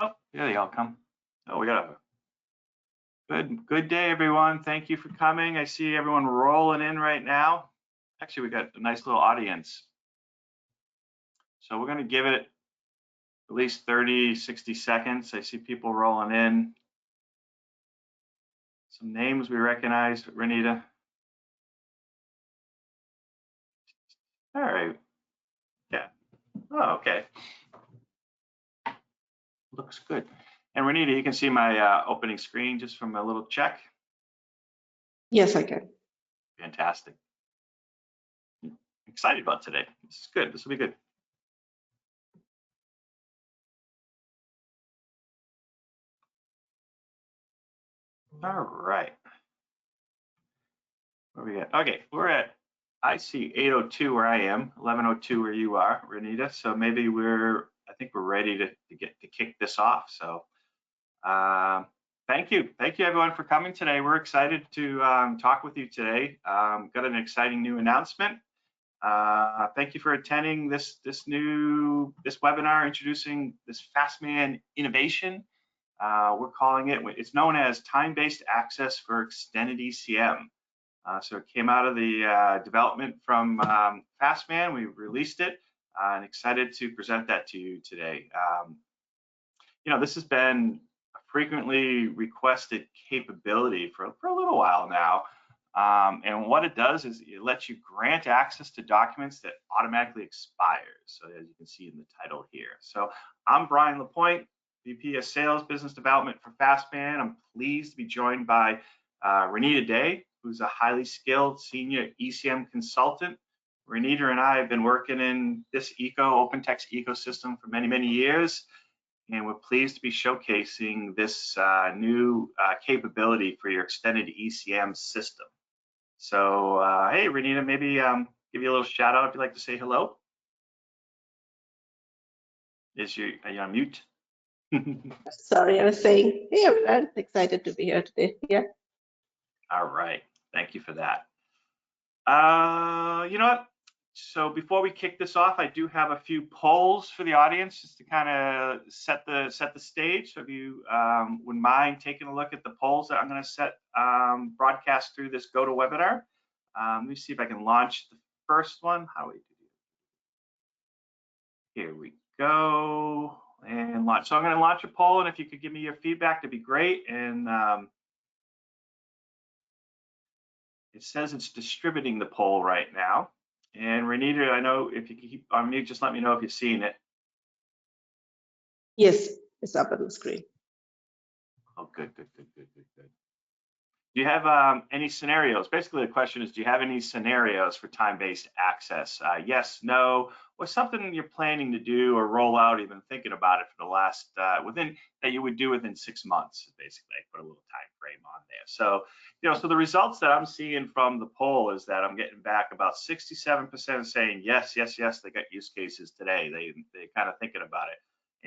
Oh, there they all come. Oh, we got a good day, everyone. Thank you for coming. I see everyone rolling in right now. Actually, we got a nice little audience. So we're going to give it at least 30, 60 seconds. I see people rolling in. Some names we recognize, Renita. All right. Yeah. Oh, okay. Looks good. And Renita, you can see my opening screen just from a little check. Yes, I can. Fantastic. Excited about today. This is good. This will be good. All right. Where we at? Okay, we're at, I see 8:02 where I am, 11:02 where you are, Renita. So maybe I think we're ready to kick this off. So thank you everyone for coming today. We're excited to talk with you today. Got an exciting new announcement. Thank you for attending this webinar introducing this Fastman innovation. We're calling it's known as time-based access for extended ECM. So it came out of the development from Fastman. We released it and excited to present that to you today. This has been a frequently requested capability for a little while now. And what it does is it lets you grant access to documents that automatically expire. So as you can see in the title here. So I'm Brian Lapointe, VP of Sales Business Development for Fastman. I'm pleased to be joined by Renita Day, who's a highly skilled senior ECM consultant. Renita and I have been working in this open text ecosystem for many, many years, and we're pleased to be showcasing this new capability for your extended ECM system. So, hey, Renita, maybe give you a little shout out if you'd like to say hello. Are you on mute? Sorry, I was saying, hey, everyone, excited to be here today. Yeah. All right. Thank you for that. You know what? So before we kick this off, I do have a few polls for the audience just to kind of set the stage. So if you wouldn't mind taking a look at the polls that I'm going to set broadcast through this GoToWebinar. Let me see if I can launch the first one. How do we do? Here we go. And launch. So I'm going to launch a poll, and if you could give me your feedback, that'd be great. And it says it's distributing the poll right now. And Renita, I know if you can keep on mute, just let me know if you've seen it. Yes, it's up on the screen. Oh, good. Do you have any scenarios? Basically, the question is, do you have any scenarios for time-based access? Yes, no, or something you're planning to do or roll out, even thinking about it for the last, that you would do within 6 months, basically. I put a little time frame on there. So, so the results that I'm seeing from the poll is that I'm getting back about 67% saying yes, they got use cases today. They kind of thinking about it.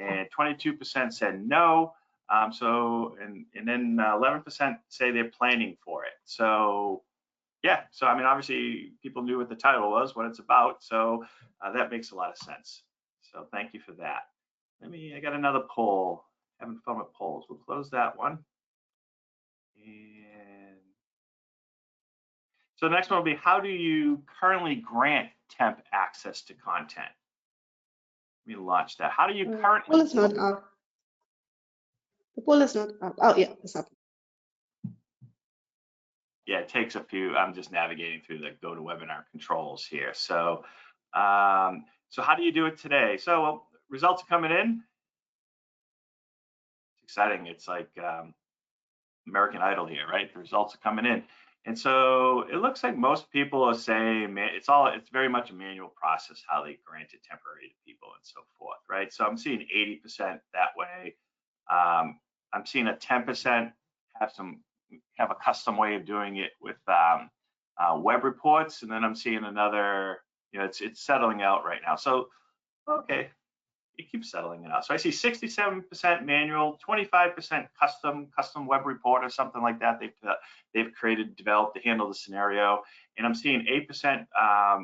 And 22% said no. And then 11% say they're planning for it. So yeah, so I mean, obviously people knew what the title was, what it's about. So that makes a lot of sense. So thank you for that. I got another poll. Having fun with polls. We'll close that one. And so the next one will be, how do you currently grant temp access to content? Let me launch that. How do you currently? Poll is not up. The poll is not up. Oh yeah, it's up. Yeah, it takes a few. I'm just navigating through the GoToWebinar controls here. So, so how do you do it today? So results are coming in. It's exciting. It's like American Idol here, right? The results are coming in. And so it looks like most people are saying it's very much a manual process how they grant it temporary to people and so forth, right? So I'm seeing 80% that way. I'm seeing a 10% have a custom way of doing it with web reports, and then I'm seeing another. It's settling out right now. So okay, it keeps settling it out. So I see 67% manual, 25% custom web report or something like that. They've developed to handle the scenario, and I'm seeing 8%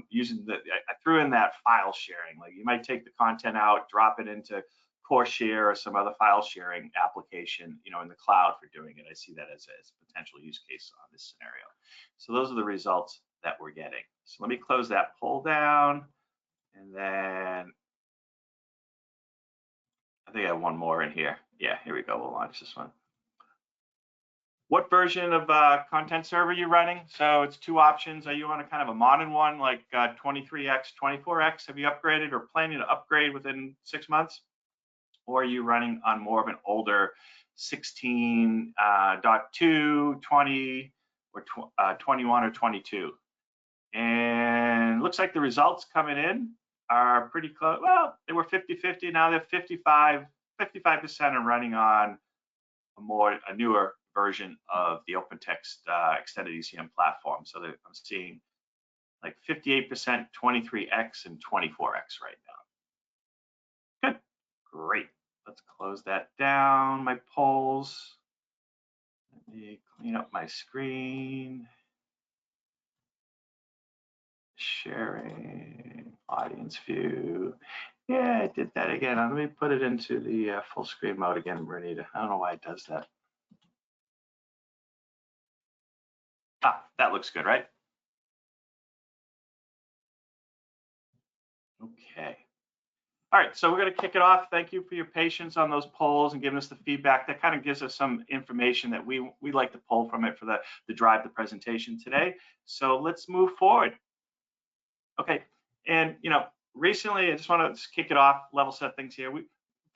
using I threw in that file sharing. Like you might take the content out, drop it into core share or some other file sharing application, you know, in the cloud for doing it. I see that as a potential use case on this scenario. So those are the results that we're getting. So let me close that poll down, and then I think I have one more in here. Yeah, here we go. We'll launch this one. What version of content server are you running? So it's two options. Are you on a kind of a modern one like 23x, 24x? Have you upgraded or planning to upgrade within 6 months? Or are you running on more of an older 16.2, 20, or 21 or 22? And looks like the results coming in are pretty close. Well, they were 50-50. Now they're 55% are running on a newer version of the OpenText extended ECM platform. So I'm seeing like 58%, 23x, and 24x right now. Good, great. Let's close that down, my polls. Let me clean up my screen. Sharing, audience view. Yeah, I did that again. Let me put it into the full screen mode again, Bernita. I don't know why it does that. Ah, that looks good, right? Okay. All right, so we're going to kick it off. Thank you for your patience on those polls and giving us the feedback. That kind of gives us some information that we like to pull from it for the drive the presentation today. So let's move forward. Okay, and you know, recently I just want to kick it off, level set things here.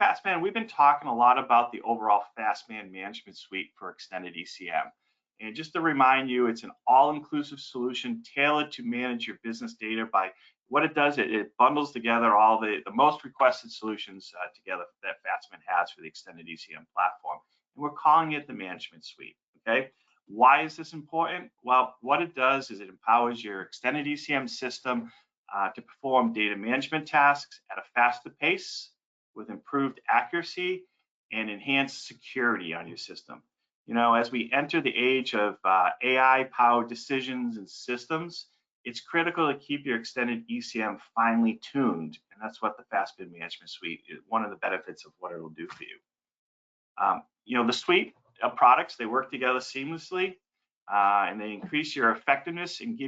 Fastman, we've been talking a lot about the overall Fastman management suite for extended ECM. And just to remind you, it's an all-inclusive solution tailored to manage your business data by what it does. It bundles together all the most requested solutions together that Fastman has for the extended ECM platform. And we're calling it the management suite, okay? Why is this important? Well, what it does is it empowers your extended ECM system to perform data management tasks at a faster pace with improved accuracy and enhanced security on your system. You know, as we enter the age of AI-powered decisions and systems, it's critical to keep your extended ECM finely tuned, and that's what the Fastman Management Suite is. One of the benefits of what it'll do for you. You know, the suite of products, they work together seamlessly, and they increase your effectiveness and they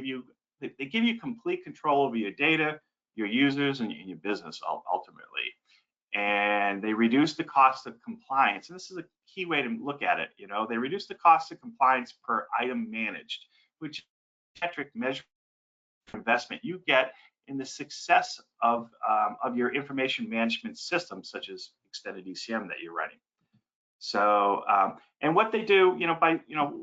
give you complete control over your data, your users, and your business ultimately. And they reduce the cost of compliance. And this is a key way to look at it. You know, they reduce the cost of compliance per item managed, which metric measure investment you get in the success of your information management system, such as extended ECM that you're running. So, and what they do,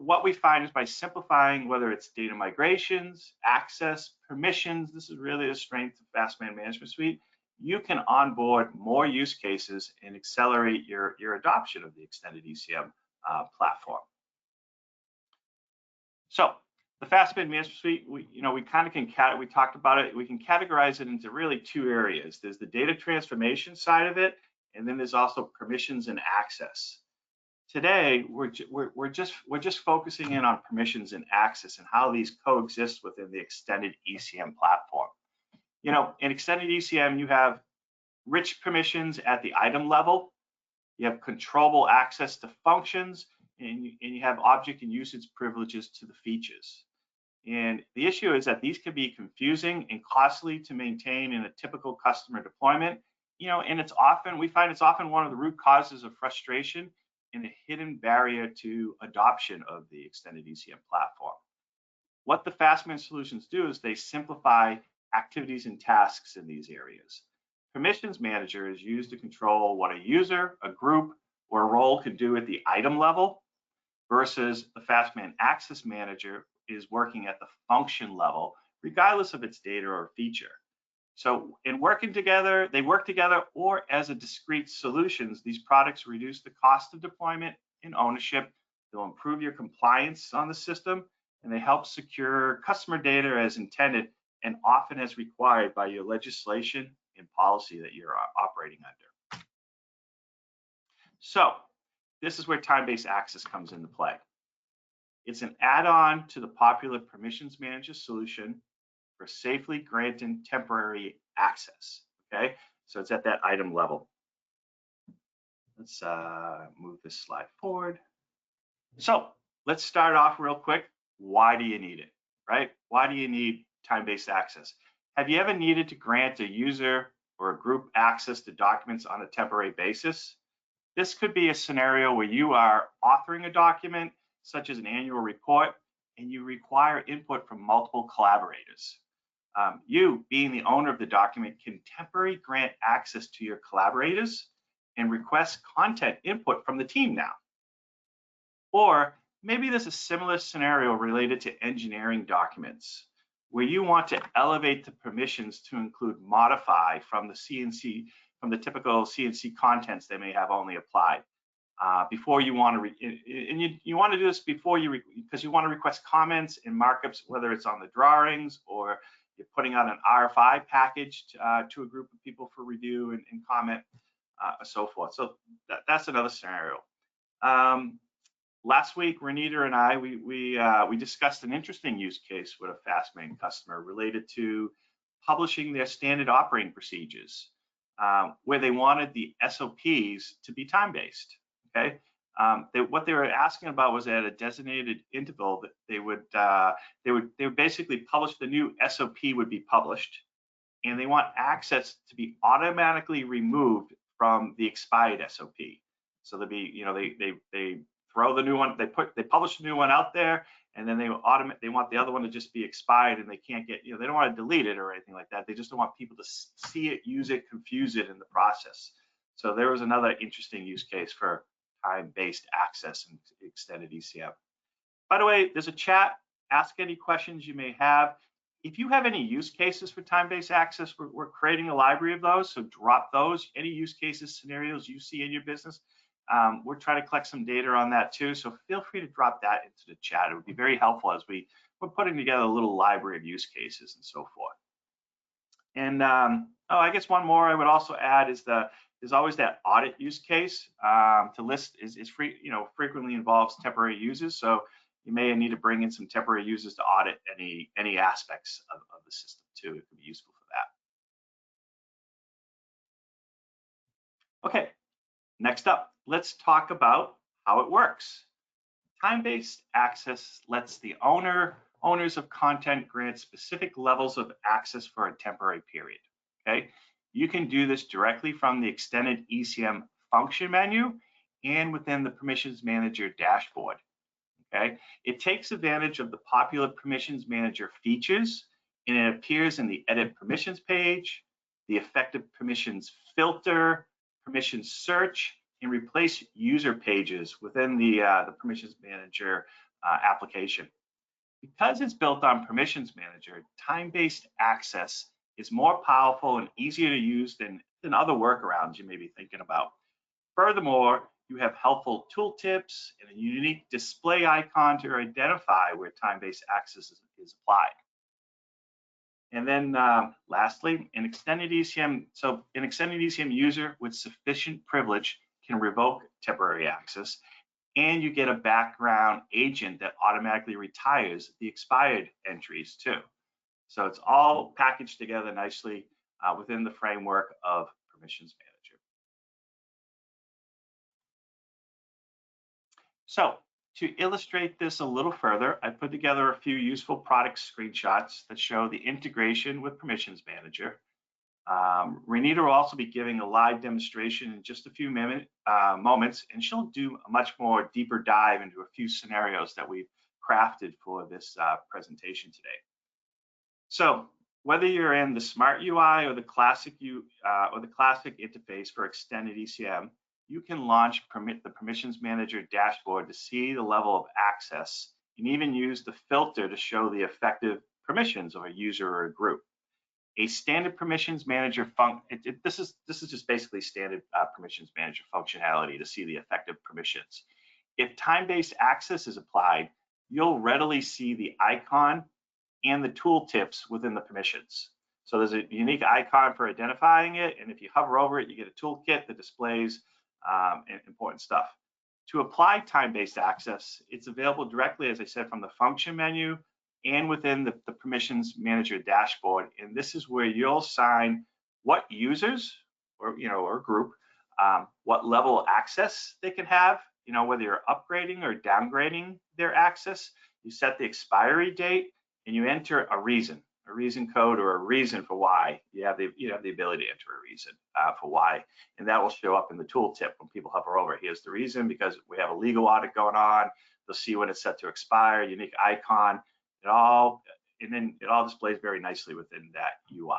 what we find is by simplifying, whether it's data migrations, access, permissions, this is really the strength of Fastman Management Suite. You can onboard more use cases and accelerate your adoption of the extended ECM platform. So the Fastman Management Suite, we talked about it. We can categorize it into really two areas. There's the data transformation side of it, and then there's also permissions and access. Today, we're just focusing in on permissions and access and how these coexist within the extended ECM platform. You know, in extended ECM, you have rich permissions at the item level, you have controllable access to functions, and you have object and usage privileges to the features. And the issue is that these can be confusing and costly to maintain in a typical customer deployment. You know, and we find it's often one of the root causes of frustration and a hidden barrier to adoption of the extended ECM platform. What the Fastman solutions do is they simplify activities and tasks in these areas. Permissions Manager is used to control what a user, a group, or a role could do at the item level, versus the Fastman Access Manager is working at the function level, regardless of its data or feature. So in working together, they work together or as a discrete solutions, these products reduce the cost of deployment and ownership. They'll improve your compliance on the system, and they help secure customer data as intended and often as required by your legislation and policy that you're operating under. So this is where time-based access comes into play. It's an add-on to the popular Permissions Manager solution for safely granting temporary access, okay? So it's at that item level. Let's move this slide forward. So let's start off real quick. Why do you need it, right? Why do you need time-based access? Have you ever needed to grant a user or a group access to documents on a temporary basis? This could be a scenario where you are authoring a document, such as an annual report, and you require input from multiple collaborators. You, being the owner of the document, can temporarily grant access to your collaborators and request content input from the team now. Or maybe there's a similar scenario related to engineering documents where you want to elevate the permissions to include modify from the typical CNC contents they may have only applied. Before you want to, you want to do this before because you want to request comments and markups, whether it's on the drawings or you're putting out an RFI package to a group of people for review and comment, so forth. So that's another scenario. Last week, Renita and I, we discussed an interesting use case with a Fastmain customer related to publishing their standard operating procedures, where they wanted the SOPs to be time-based. Okay, what they were asking about was at a designated interval that they would basically publish the new SOP would be published, and they want access to be automatically removed from the expired SOP. So they'll be, they throw the new one, they publish the new one out there, and then they want the other one to just be expired, and they can't get, they don't want to delete it or anything like that. They just don't want people to see it, use it, confuse it in the process. So there was another interesting use case for time-based access and extended ECM. By the way, there's a chat. Ask any questions you may have. If you have any use cases for time-based access, we're creating a library of those, so drop those. Any use cases, scenarios you see in your business, we're trying to collect some data on that too, so feel free to drop that into the chat. It would be very helpful as we're putting together a little library of use cases and so forth. And I guess one more I would also add is there's always that audit use case to list is free, frequently involves temporary users. So you may need to bring in some temporary users to audit any aspects of the system too. It could be useful for that. Okay, next up, let's talk about how it works. Time-based access lets the owners of content grant specific levels of access for a temporary period. Okay, you can do this directly from the extended ECM function menu and within the permissions manager dashboard. Okay, it takes advantage of the popular permissions manager features, and it appears in the edit permissions page, the effective permissions filter, permissions search, and replace user pages within the permissions manager application. Because it's built on permissions manager, time-based access is more powerful and easier to use than other workarounds you may be thinking about. Furthermore, you have helpful tooltips and a unique display icon to identify where time-based access is applied. And then lastly, an extended ECM user with sufficient privilege can revoke temporary access, and you get a background agent that automatically retires the expired entries too. So it's all packaged together nicely within the framework of permissions manager. So to illustrate this a little further, I put together a few useful product screenshots that show the integration with permissions manager. Renita will also be giving a live demonstration in just a few moments, and she'll do a much more deeper dive into a few scenarios that we've crafted for this presentation today. So whether you're in the Smart UI or the classic interface for extended ECM, you can launch the permissions manager dashboard to see the level of access, and even use the filter to show the effective permissions of a user or a group. A standard permissions manager this is just basically standard permissions manager functionality to see the effective permissions. If time-based access is applied, you'll readily see the icon and the tooltips within the permissions. So there's a unique icon for identifying it, and if you hover over it, you get a toolkit that displays important stuff. To apply time-based access, it's available directly, as I said, from the function menu and within the permissions manager dashboard. And this is where you'll assign what users or group what level of access they can have, whether you're upgrading or downgrading their access. You set the expiry date and you enter a reason code or a reason for why. You have the ability to enter a reason for why, and that will show up in the tooltip when people hover over. Here's the reason, because we have a legal audit going on. They'll see when it's set to expire, unique icon, and then it all displays very nicely within that UI.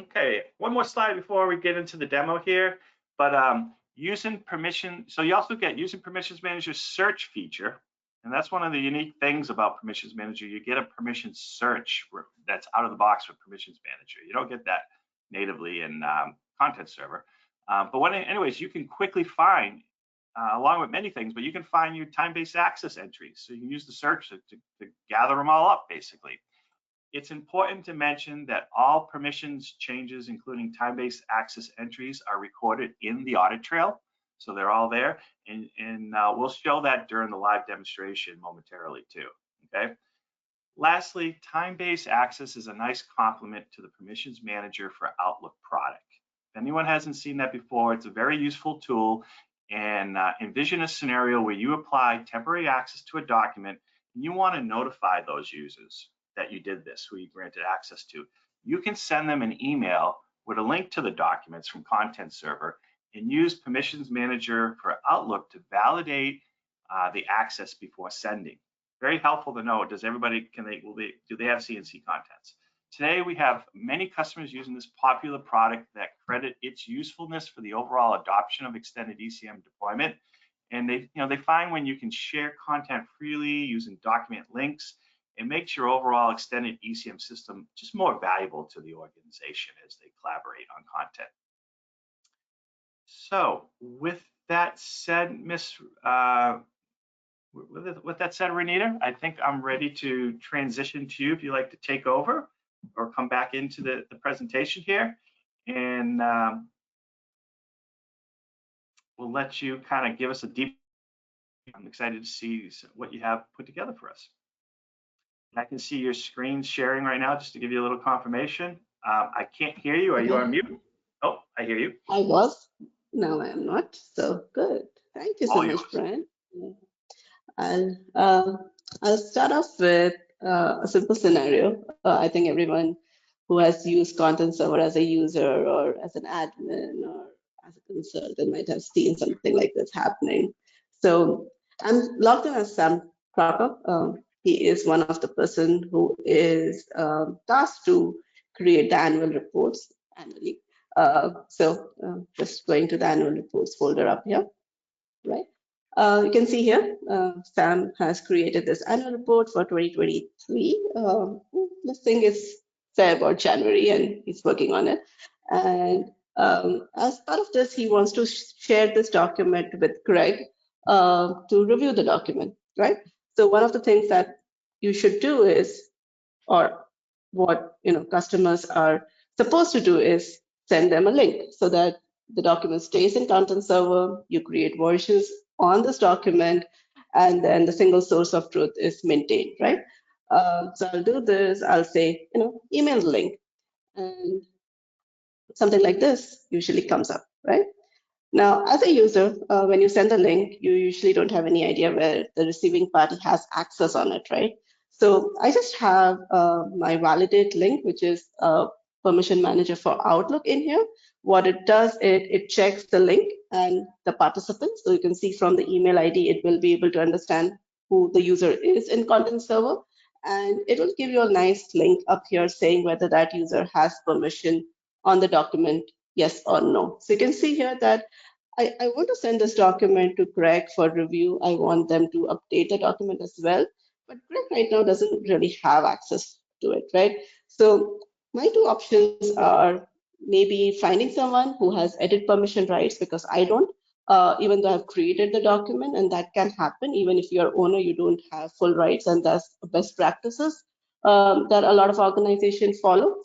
Okay, one more slide before we get into the demo here, but using permission, so you also get using Permissions Manager search feature, and that's one of the unique things about Permissions Manager. You get a permission search that's out of the box with Permissions Manager. You don't get that natively in Content Server, but anyways, you can quickly find, along with many things, but you can find your time-based access entries. So you can use the search to gather them all up, basically. It's important to mention that all permissions changes, including time-based access entries, are recorded in the audit trail. So they're all there, and we'll show that during the live demonstration momentarily too, okay? Lastly, time-based access is a nice complement to the Permissions Manager for Outlook product. If anyone hasn't seen that before, it's a very useful tool, and envision a scenario where you apply temporary access to a document and you want to notify those users that you did this, who you granted access to. You can send them an email with a link to the documents from Content Server and use Permissions Manager for Outlook to validate the access before sending. Very helpful to know. Does everybody, do they have CNC contents? Today we have many customers using this popular product that credit its usefulness for the overall adoption of extended ECM deployment. And they find when you can share content freely using document links, it makes your overall extended ECM system just more valuable to the organization as they collaborate on content. So with that said, Renita, I think I'm ready to transition to you if you'd like to take over or come back into the presentation here. And we'll let you kind of give us a deep. I'm excited to see what you have put together for us. I can see your screen sharing right now, just to give you a little confirmation. I can't hear you. Are you on mute? Oh, I hear you. I was. Now I am not. So good. Thank you so much, Brian. I'll start off with a simple scenario. I think everyone who has used Content Server as a user or as an admin or as a consultant might have seen something like this happening. So I'm logged in as Sam Crocker. He is one of the person who is tasked to create the annual reports annually. Just going to the annual reports folder up here, right? You can see here, Sam has created this annual report for 2023. This thing is fair about January, and he's working on it. And as part of this, he wants to share this document with Greg to review the document, right? So one of the things that you should do is, or what customers are supposed to do, is send them a link so that the document stays in Content Server. You create versions on this document, and then the single source of truth is maintained, right? So I'll do this. I'll say, email the link, and something like this usually comes up, right? Now, as a user, when you send a link, you usually don't have any idea where the receiving party has access on it, right? So I just have my validate link, which is permission manager for Outlook in here. What it does, it checks the link and the participants. So you can see from the email ID, it will be able to understand who the user is in Content Server. And it will give you a nice link up here saying whether that user has permission on the document, yes or no. So you can see here that I want to send this document to Greg for review. I want them to update the document as well. But Greg right now doesn't really have access to it, right? So my two options are maybe finding someone who has edit permission rights, because I don't, even though I've created the document, and that can happen even if you're owner, you don't have full rights, and that's best practices that a lot of organizations follow.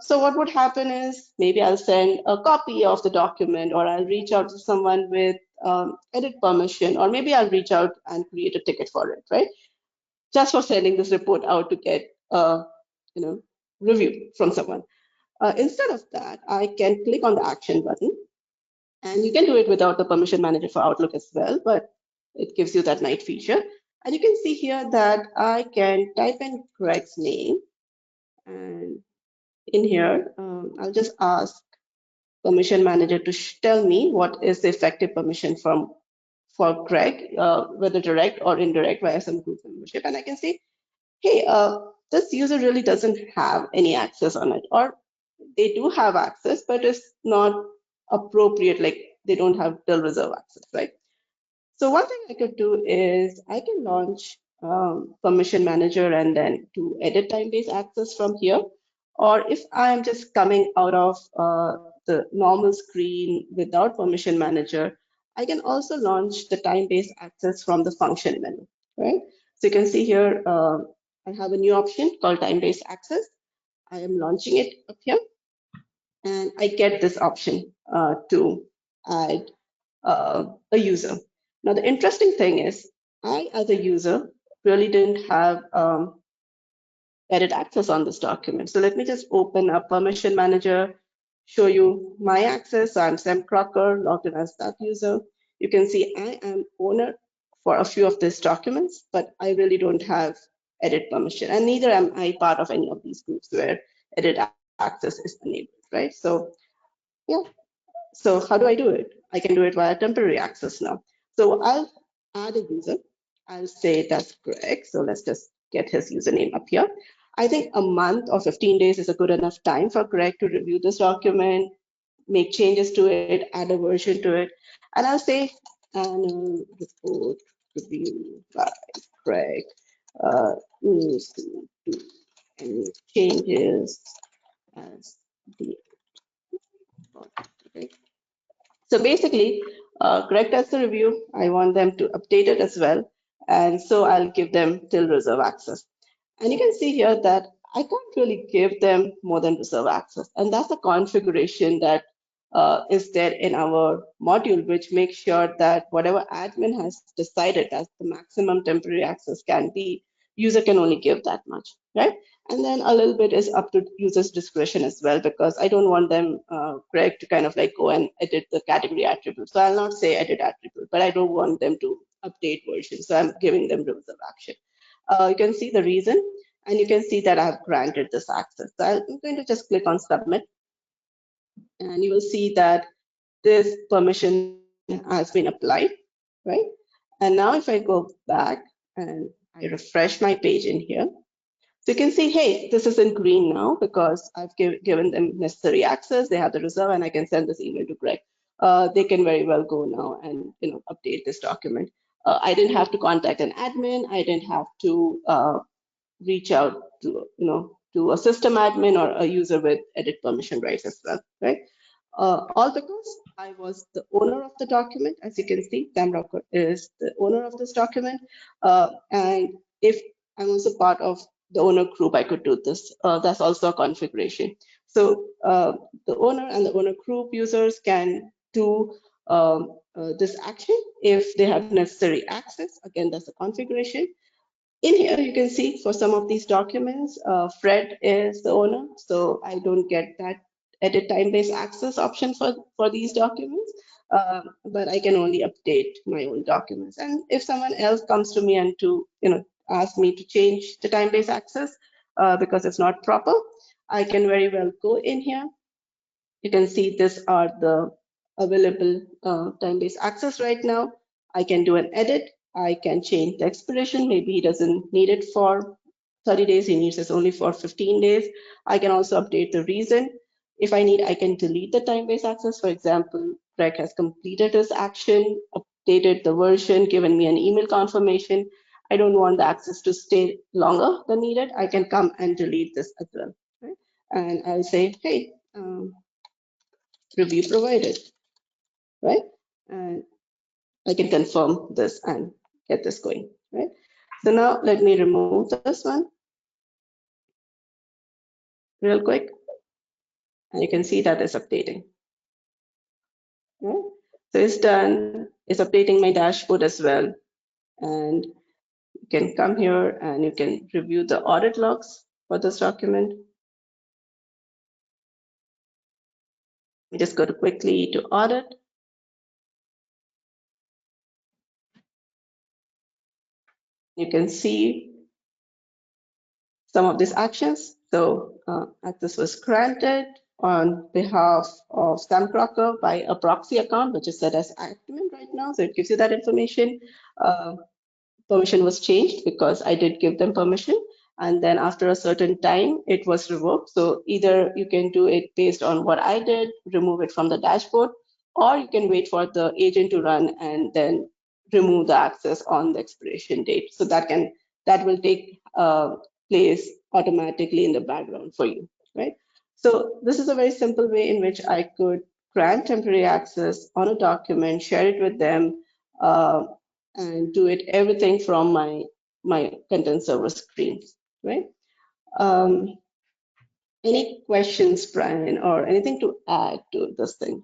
So what would happen is maybe I'll send a copy of the document, or I'll reach out to someone with edit permission, or maybe I'll reach out and create a ticket for it, right? Just for sending this report out to get review from someone. Instead of that, I can click on the action button, and you can do it without the permission manager for Outlook as well, but it gives you that night feature. And you can see here that I can type in Greg's name, and in here, I'll just ask permission manager to tell me what is the effective permission for Greg, whether direct or indirect via some group membership. And I can say, hey, this user really doesn't have any access on it, or they do have access, but it's not appropriate, like they don't have till reserve access, right? So one thing I could do is I can launch permission manager and then to edit time-based access from here. Or if I'm just coming out of the normal screen without permission manager, I can also launch the time-based access from the function menu, right? So you can see here, I have a new option called time-based access. I am launching it up here, and I get this option to add a user. Now, the interesting thing is, I, as a user, really didn't have edit access on this document. So let me just open up Permission Manager, show you my access. So I'm Sam Crocker, logged in as that user. You can see I am owner for a few of these documents, but I really don't have edit permission. And neither am I part of any of these groups where edit access is enabled, right? So yeah, so how do I do it? I can do it via temporary access now. So I'll add a user. I'll say that's Greg. So let's just get his username up here. I think a month or 15 days is a good enough time for Greg to review this document, make changes to it, add a version to it. And I'll say annual report review by Greg. Needs to do any changes as the okay. So basically, Greg does the review. I want them to update it as well. And so I'll give them till reserve access. And you can see here that I can't really give them more than reserve access. And that's the configuration that is there in our module, which makes sure that whatever admin has decided as the maximum temporary access can be, user can only give that much, right? And then a little bit is up to users' discretion as well, because I don't want them, Greg, to kind of like go and edit the category attribute. So I'll not say edit attribute, but I don't want them to update versions. So I'm giving them reserve action. You can see the reason, and you can see that I've granted this access. So I'm going to just click on submit, and you will see that this permission has been applied, right? And now if I go back and I refresh my page in here, so you can see, hey, this is in green now because I've given them necessary access. They have the reserve, and I can send this email to Greg. They can very well go now and update this document. I didn't have to contact an admin. I didn't have to reach out to a system admin or a user with edit permission rights as well, right? All because I was the owner of the document. As you can see, Sam Rocker is the owner of this document. And if I'm also part of the owner group, I could do this. That's also a configuration. So the owner and the owner group users can do this action if they have necessary access. Again, that's a configuration. In here, you can see for some of these documents, Fred is the owner, so I don't get that edit time-based access option for these documents, but I can only update my own documents. And if someone else comes to me and to ask me to change the time-based access because it's not proper, I can very well go in here. You can see these are the available time-based access right now. I can do an edit. I can change the expiration. Maybe he doesn't need it for 30 days. He needs it only for 15 days. I can also update the reason. If I need, I can delete the time-based access. For example, Greg has completed his action, updated the version, given me an email confirmation. I don't want the access to stay longer than needed. I can come and delete this as well. Right? And I'll say, hey, review provided, right? And I can confirm this and get this going, right? So now let me remove this one real quick. And you can see that it's updating. Right? So it's done. It's updating my dashboard as well. And you can come here and you can review the audit logs for this document. me just go to quickly to audit. You can see some of these actions. So access was granted on behalf of Sam Crocker by a proxy account, which is set as admin right now. So it gives you that information. Permission was changed because I did give them permission. And then after a certain time, it was revoked. So either you can do it based on what I did, remove it from the dashboard, or you can wait for the agent to run and then remove the access on the expiration date. So that will take place automatically in the background for you, right? So this is a very simple way in which I could grant temporary access on a document, share it with them, and do it everything from my content server screen, right? Um, any questions, Brian, or anything to add to this thing?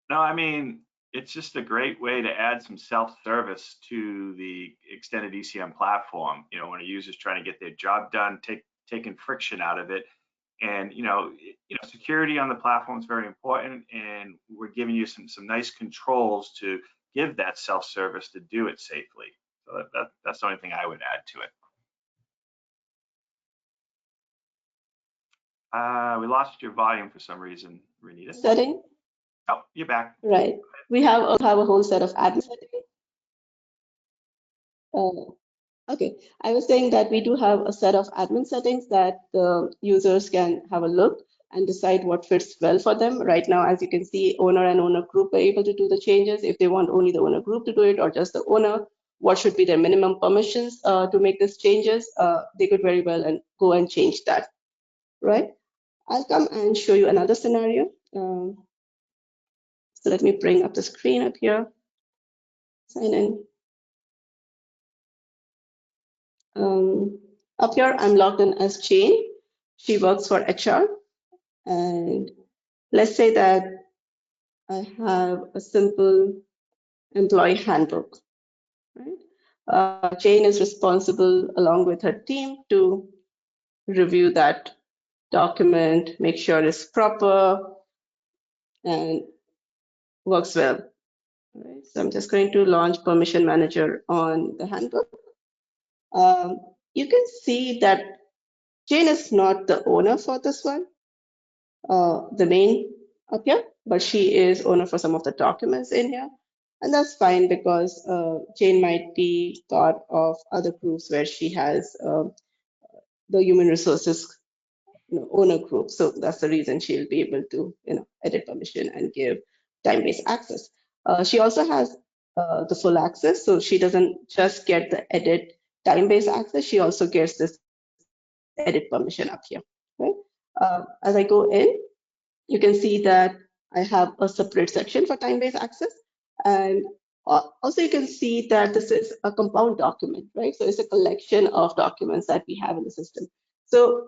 No, I mean, it's just a great way to add some self-service to the extended ECM platform. You know, when a user's trying to get their job done, taking friction out of it. And security on the platform is very important, and we're giving you some nice controls to give that self-service to do it safely. So that's the only thing I would add to it. We lost your volume for some reason, Renita. Setting? Oh, you're back. Right. We have a whole set of admin settings. Okay, I was saying that we do have a set of admin settings that the users can have a look and decide what fits well for them. Right now, as you can see, owner and owner group are able to do the changes. If they want only the owner group to do it or just the owner, what should be their minimum permissions to make these changes, they could very well and go and change that, right? I'll come and show you another scenario. So let me bring up the screen up here, sign in. Up here, I'm logged in as Jane. She works for HR. And let's say that I have a simple employee handbook, right? Jane is responsible along with her team to review that document, make sure it's proper and works well. Right? So I'm just going to launch Permission Manager on the handbook. You can see that Jane is not the owner for this one, the main up here, but she is owner for some of the documents in here. And that's fine because Jane might be part of other groups where she has the human resources owner group. So that's the reason she'll be able to edit permission and give time-based access. She also has the full access, so she doesn't just get the edit time-based access, she also gets this edit permission up here, right? As I go in, you can see that I have a separate section for time-based access. And also you can see that this is a compound document, right? So it's a collection of documents that we have in the system. So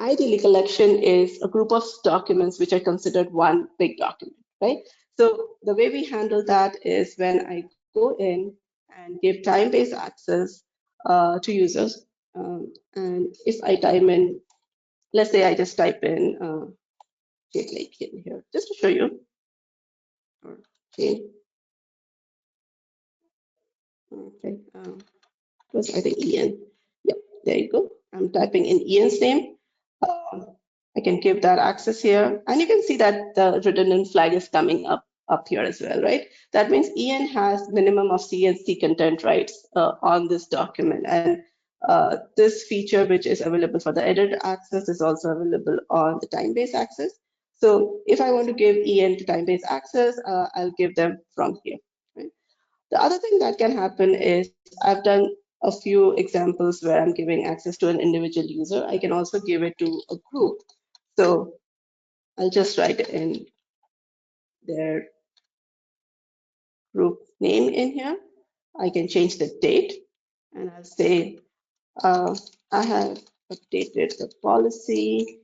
ideally, collection is a group of documents which are considered one big document, right? So the way we handle that is when I go in and give time-based access to users. And if I type in, let's say I just type in Lake in here, just to show you. Okay. Okay. Was I think Ian? Yep. There you go. I'm typing in Ian's name. I can give that access here, and you can see that the redundant flag is coming up here as well, right? That means Ian has minimum of CNC content rights on this document, and this feature, which is available for the edit access, is also available on the time-based access. So if I want to give Ian the time-based access, I'll give them from here. Right? The other thing that can happen is I've done a few examples where I'm giving access to an individual user. I can also give it to a group. So I'll just write in their group name in here. I can change the date and I'll say, I have updated the policy.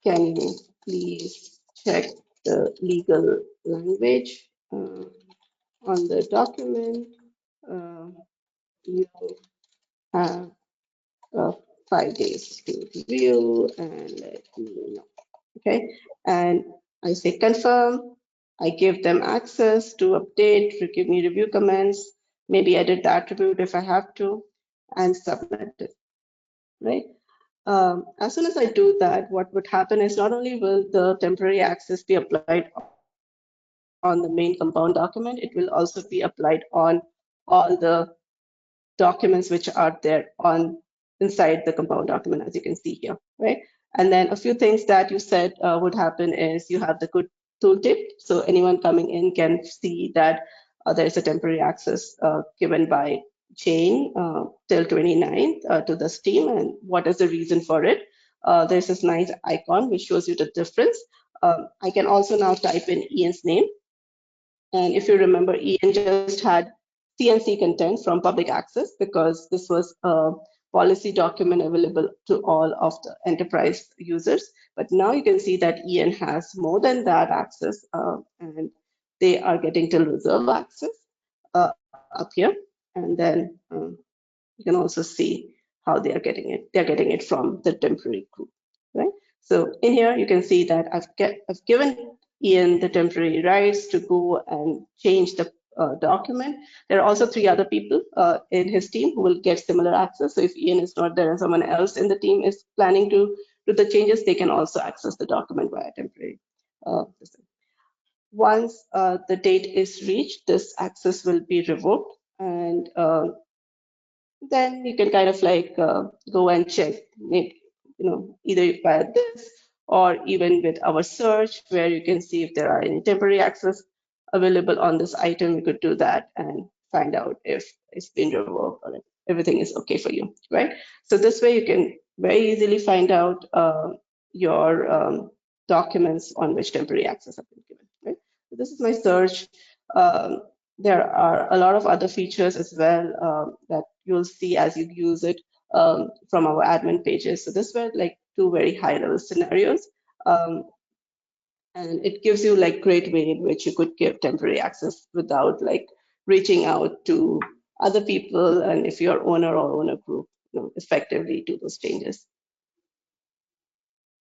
Can you please check the legal language on the document? You have 5 days to review, and let me know. Okay, and I say confirm. I give them access to update, to give me review comments, maybe edit the attribute if I have to, and submit it. Right. As soon as I do that, what would happen is not only will the temporary access be applied on the main compound document, it will also be applied on all the documents which are there on inside the compound document, as you can see here, right? And then a few things that you said would happen is you have the good tooltip, so anyone coming in can see that there is a temporary access given by Jane till 29th to this team, and what is the reason for it. There's this nice icon which shows you the difference. I can also now type in Ian's name, and if you remember, Ian just had CNC content from public access because this was a policy document available to all of the enterprise users. But now you can see that Ian has more than that access, and they are getting till reserve access up here. And then you can also see how they are getting it. They're getting it from the temporary group, right? So in here, you can see that I've given Ian the temporary rights to go and change the document. There are also 3 other people in his team who will get similar access. So if Ian is not there and someone else in the team is planning to do the changes, they can also access the document via temporary. Once the date is reached, this access will be revoked, and then you can kind of like go and check, maybe, either via this or even with our search, where you can see if there are any temporary access available on this item. You could do that and find out if it's been revoked or if everything is okay for you, right? So this way you can very easily find out your documents on which temporary access have been given, right? So this is my search. There are a lot of other features as well that you'll see as you use it from our admin pages. So this were like 2 very high level scenarios. And it gives you like great way in which you could give temporary access without like reaching out to other people, and if you're owner or owner group, effectively do those changes.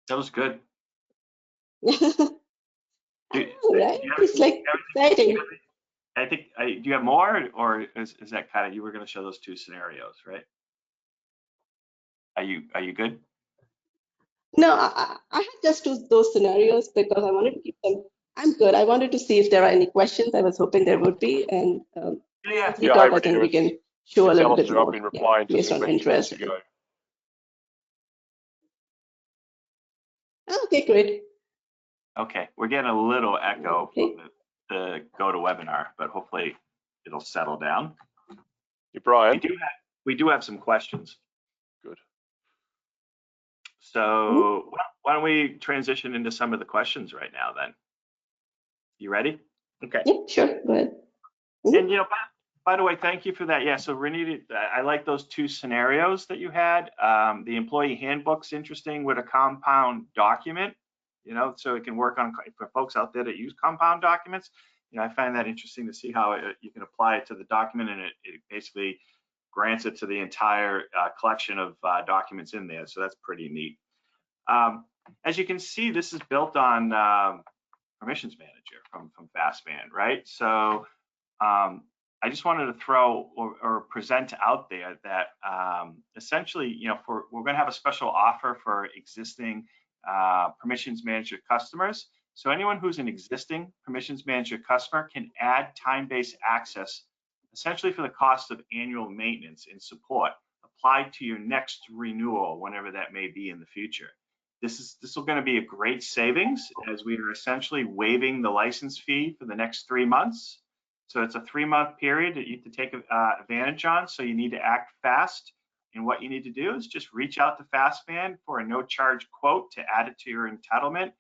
That was good. Right? It's like exciting. I think, do you have more, or is that kind of, you were going to show those 2 scenarios, right? Are you good? No, I had just those scenarios because I wanted to keep them. I'm good. I wanted to see if there are any questions. I was hoping there would be, and Yeah. we talk, I think we can show a little bit more. I've been replying to based some on questions interest. as you go. Okay, great. Okay, we're getting a little echo Okay. from the GoToWebinar, but hopefully it'll settle down. Hey, Brian. We do have some questions. Good. So why don't we transition into some of the questions right now then? You ready? Okay. Yeah, sure. Go ahead. And by the way, thank you for that. Yeah, so Renita, I like those 2 scenarios that you had. The employee handbook's interesting with a compound document, so it can work on, for folks out there that use compound documents. I find that interesting to see how you can apply it to the document, and it basically grants it to the entire collection of documents in there. So that's pretty neat. As you can see, this is built on Permissions Manager from Fastman, right? So I just wanted to throw or present out there that essentially, we're going to have a special offer for existing Permissions Manager customers. So anyone who's an existing Permissions Manager customer can add time-based access essentially for the cost of annual maintenance and support applied to your next renewal, whenever that may be in the future. This is going to be a great savings, as we are essentially waiving the license fee for the next 3 months. So it's a 3-month period that you have to take advantage on. So you need to act fast. And what you need to do is just reach out to Fastman for a no-charge quote to add it to your entitlement.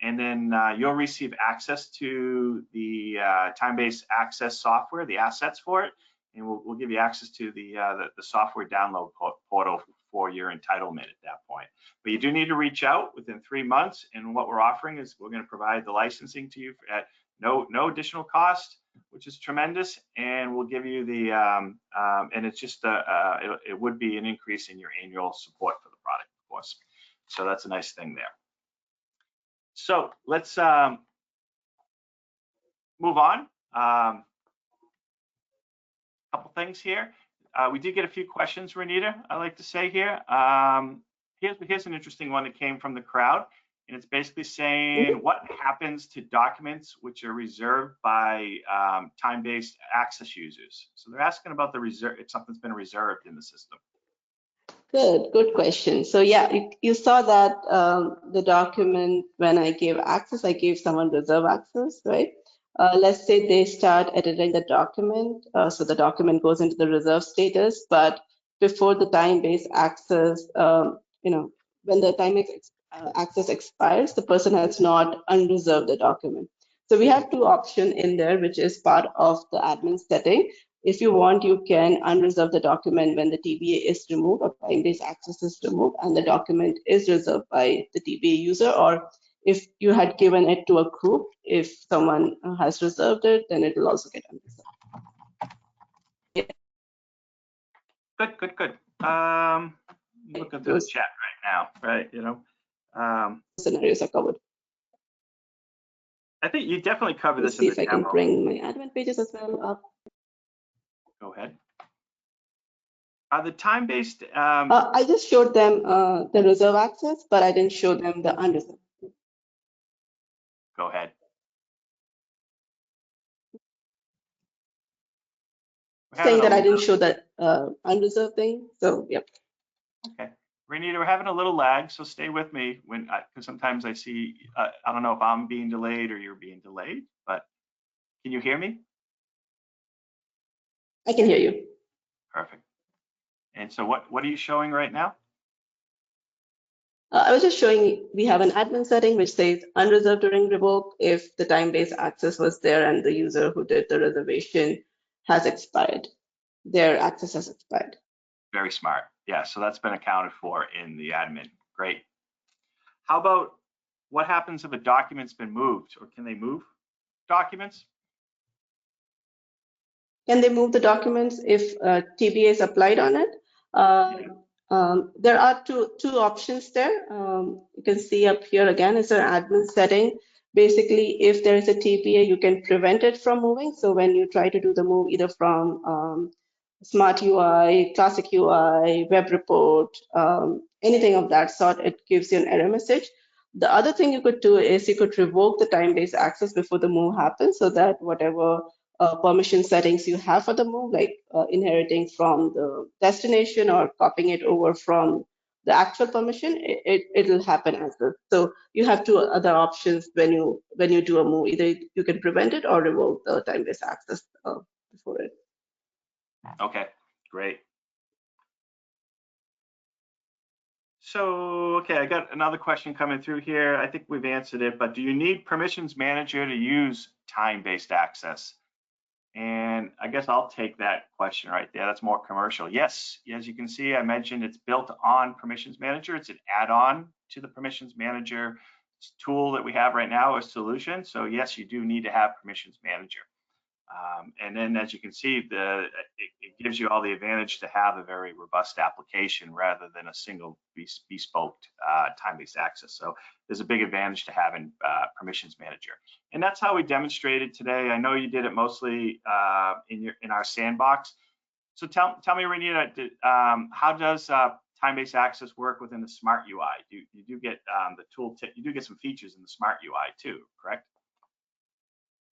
And then you'll receive access to the time-based access software, the assets for it. And we'll give you access to the software download portal for your entitlement at that point. But you do need to reach out within 3 months. And what we're offering is we're going to provide the licensing to you at no additional cost, which is tremendous. And we'll give you the, and it's just, it would be an increase in your annual support for So that's a nice thing there. So let's move on. Couple things here. We did get a few questions, Renita, I like to say here. Here's an interesting one that came from the crowd, and it's basically saying what happens to documents which are reserved by time-based access users. So they're asking about the reserve, if something's been reserved in the system. Good question. So yeah, you saw that the document, when I gave access, I gave someone reserve access, right? Let's say they start editing the document, so the document goes into the reserve status, but before the time-based access, when the time-based access expires, the person has not unreserved the document. So we have two options in there, which is part of the admin setting. If you want, you can unreserve the document when the TBA is removed or time-based access is removed and the document is reserved by the TBA user, or if you had given it to a group, if someone has reserved it, then it will also get unreserved. Good. Look at the chat right now, right? Scenarios are covered. I think you definitely cover this See in if the I demo. can bring my admin pages as well up. Go ahead. The time-based. I just showed them the reserve access, but I didn't show them the unreserved. Go ahead. Saying that I didn't show that unreserved thing. So, yep. Okay. Renita, we're having a little lag, so stay with me because sometimes I see, I don't know if I'm being delayed or you're being delayed, but can you hear me? I can hear you. Perfect. And so what are you showing right now? I was just showing we have an admin setting which says unreserved during revoke if the time-based access was there and the user who did the reservation has expired. Their access has expired. Very smart. Yeah, so that's been accounted for in the admin. Great. How about what happens if a document's been moved, or can they move documents? Can they move the documents if TBA is applied on it? There are two options there. You can see up here again is an admin setting. Basically, if there is a TBA, you can prevent it from moving. So when you try to do the move either from Smart UI, Classic UI, Web Report, anything of that sort, it gives you an error message. The other thing you could do is you could revoke the time-based access before the move happens so that whatever permission settings you have for the move, like inheriting from the destination or copying it over from the actual permission, it'll happen as well. So you have two other options when you do a move. Either you can prevent it or revoke the time-based access before it. Okay, great. So, okay, I got another question coming through here. I think we've answered it, but do you need permissions manager to use time-based access? And I guess I'll take that question right there. That's more commercial. Yes, as you can see, I mentioned it's built on permissions manager. It's an add-on to the permissions manager tool that we have right now, a solution. So yes, you do need to have permissions manager. And then as you can see, it gives you all the advantage to have a very robust application rather than a single bespoke time-based access. So there's a big advantage to having permissions manager. And that's how we demonstrated today. I know you did it mostly in our sandbox. So tell me, Renita, how does time-based access work within the Smart UI? You do get the tooltip, you do get some features in the Smart UI too, correct?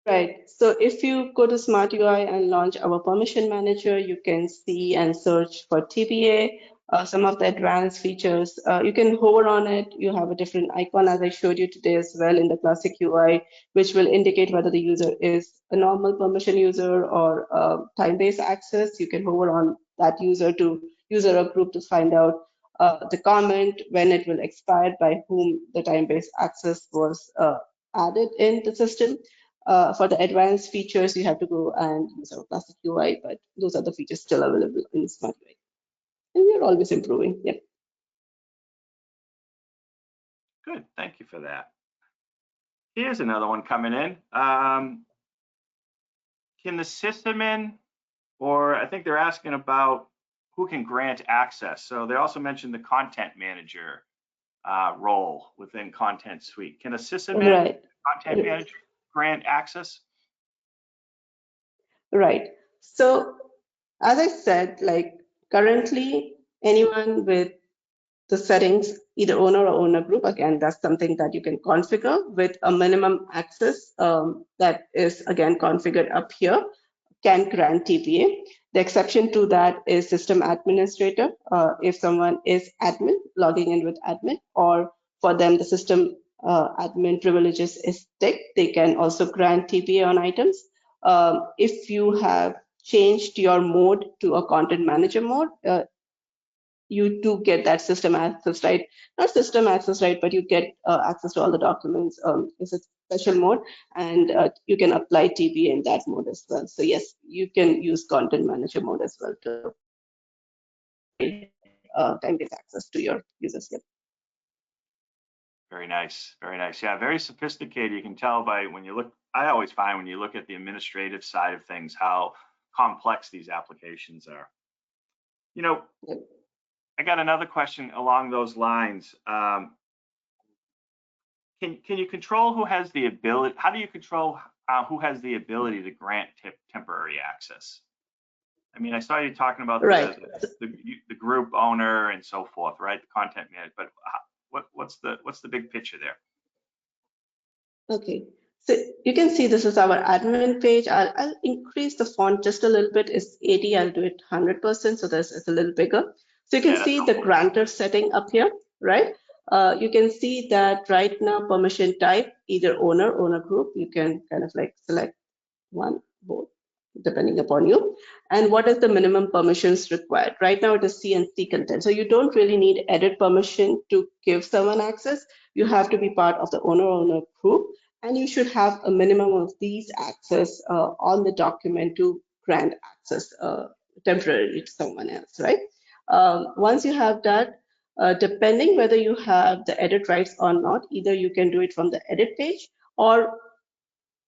Right. So if you go to Smart UI and launch our permission manager, you can see and search for TBA, some of the advanced features. You can hover on it. You have a different icon as I showed you today as well in the classic UI, which will indicate whether the user is a normal permission user or time-based access. You can hover on that user or group to find out the comment, when it will expire, by whom the time-based access was added in the system. For the advanced features, you have to go and use our classic UI, but those are the features still available in Smart UI. And we are always improving. Yep. Good, thank you for that. Here's another one coming in. Can the sysadmin, or I think they're asking about who can grant access. So they also mentioned the content manager role within Content Suite. Can a system manager, Right. content manager grant access? Right. So as I said, like currently anyone with the settings, either owner or owner group, again, that's something that you can configure with a minimum access that is again configured up here, can grant TPA. The exception to that is system administrator. If someone is admin, logging in with admin, or for them the system admin privileges is ticked, they can also grant TPA on items. If you have changed your mode to a content manager mode, you do get that system access, right? Not system access, right, but you get access to all the documents. It's a special mode, and you can apply TPA in that mode as well. So yes, you can use content manager mode as well to time-based access to your users. Yep. Very nice, very nice. Yeah, very sophisticated. You can tell by when you look, I always find when you look at the administrative side of things, how complex these applications are. You know, Yep. I got another question along those lines. Can you control who has the ability? How do you control who has the ability to grant temporary access? I mean, I saw you talking about Right. the group owner and so forth, right? The content manager, but what's the big picture there? Okay, so you can see this is our admin page. I'll increase the font just a little bit. It's 80, I'll do it 100%, so this is a little bigger. So you can see the grantor setting up here, right? You can see that right now permission type, either owner group, you can kind of like select one, both, depending upon you. And what is the minimum permissions required? Right now it is C and C content. So you don't really need edit permission to give someone access. You have to be part of the owner group, and you should have a minimum of these access on the document to grant access temporarily to someone else, right? Once you have that, depending whether you have the edit rights or not, either you can do it from the edit page, or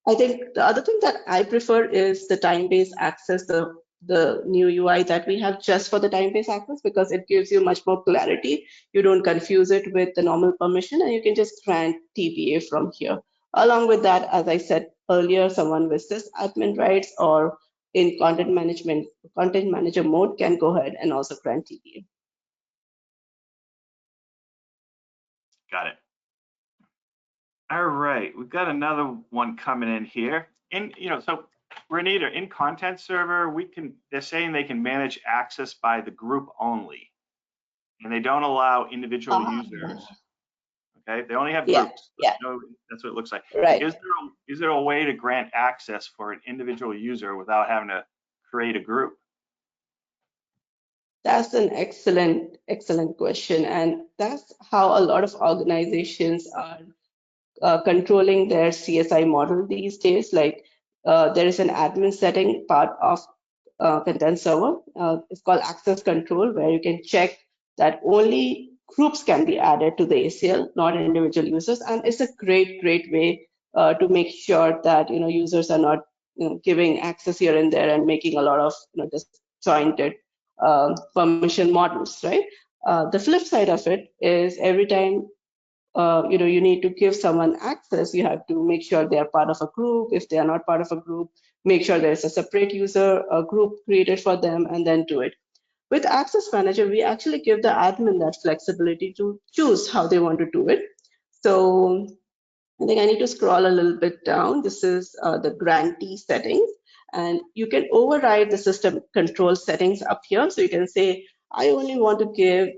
I think the other thing that I prefer is the time-based access, the new UI that we have just for the time-based access, because it gives you much more clarity. You don't confuse it with the normal permission, and you can just grant TPA from here. Along with that, as I said earlier, someone with sys admin rights or in content manager mode can go ahead and also grant TPA. Got it. All right, we've got another one coming in here. So Renita, in content server, they're saying they can manage access by the group only, and they don't allow individual users. Okay, they only have groups. Yeah. That's what it looks like. Right. Is there a way to grant access for an individual user without having to create a group? That's an excellent question. And that's how a lot of organizations are controlling their CSI model these days. Like there is an admin setting part of content server. It's called access control, where you can check that only groups can be added to the ACL, not individual users. And it's a great way to make sure that users are not giving access here and there and making a lot of disjointed permission models, right? The flip side of it is every time you need to give someone access, you have to make sure they are part of a group. If they are not part of a group, make sure there's a separate user group created for them, and then do it. With Access Manager, we actually give the admin that flexibility to choose how they want to do it. So I think I need to scroll a little bit down. This is the grantee settings, and you can override the system control settings up here. So you can say, I only want to give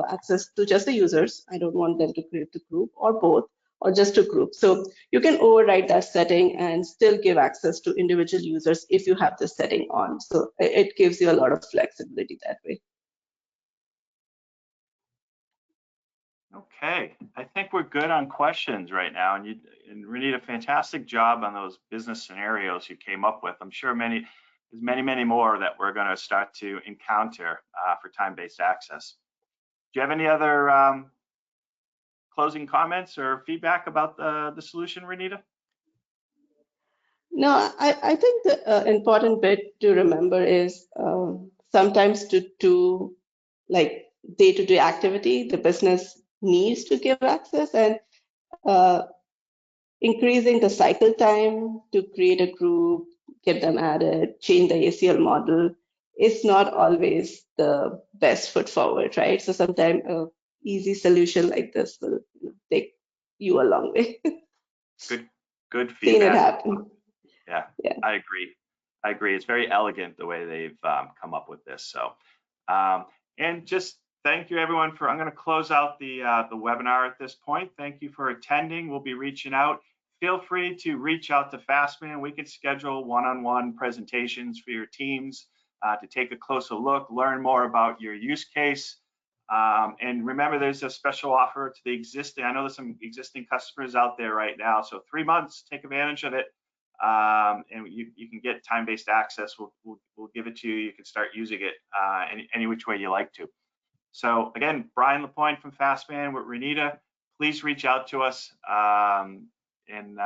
access to just the users. I don't want them to create the group, or both, or just a group. So you can override that setting and still give access to individual users if you have this setting on. So it gives you a lot of flexibility that way. Okay, I think we're good on questions right now, and Renita, fantastic job on those business scenarios you came up with. I'm sure there's many more that we're going to start to encounter for time-based access. Do you have any other closing comments or feedback about the solution, Renita? No, I think the important bit to remember is sometimes to like day-to-day activity, the business needs to give access, and increasing the cycle time to create a group, get them added, change the ACL model is not always the best foot forward, right? So sometimes a easy solution like this will take you a long way. Good Seen it feedback. happen. Yeah, Yeah. I agree. It's very elegant the way they've come up with this. So, and just thank you everyone for. I'm going to close out the webinar at this point. Thank you for attending. We'll be reaching out. Feel free to reach out to Fastman. We can schedule one-on-one presentations for your teams to take a closer look, learn more about your use case. And remember, there's a special offer to the existing. I know there's some existing customers out there right now. So 3 months, take advantage of it. And you can get time-based access. We'll give it to you. You can start using it any which way you like to. So again, Brian Lapointe from Fastman with Renita. Please reach out to us, and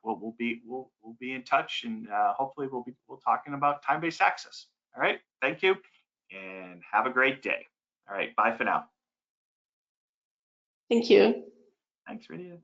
we'll be in touch, and hopefully we'll talking about time-based access. All right, thank you, and have a great day. All right, bye for now. Thank you. Thanks, Renita.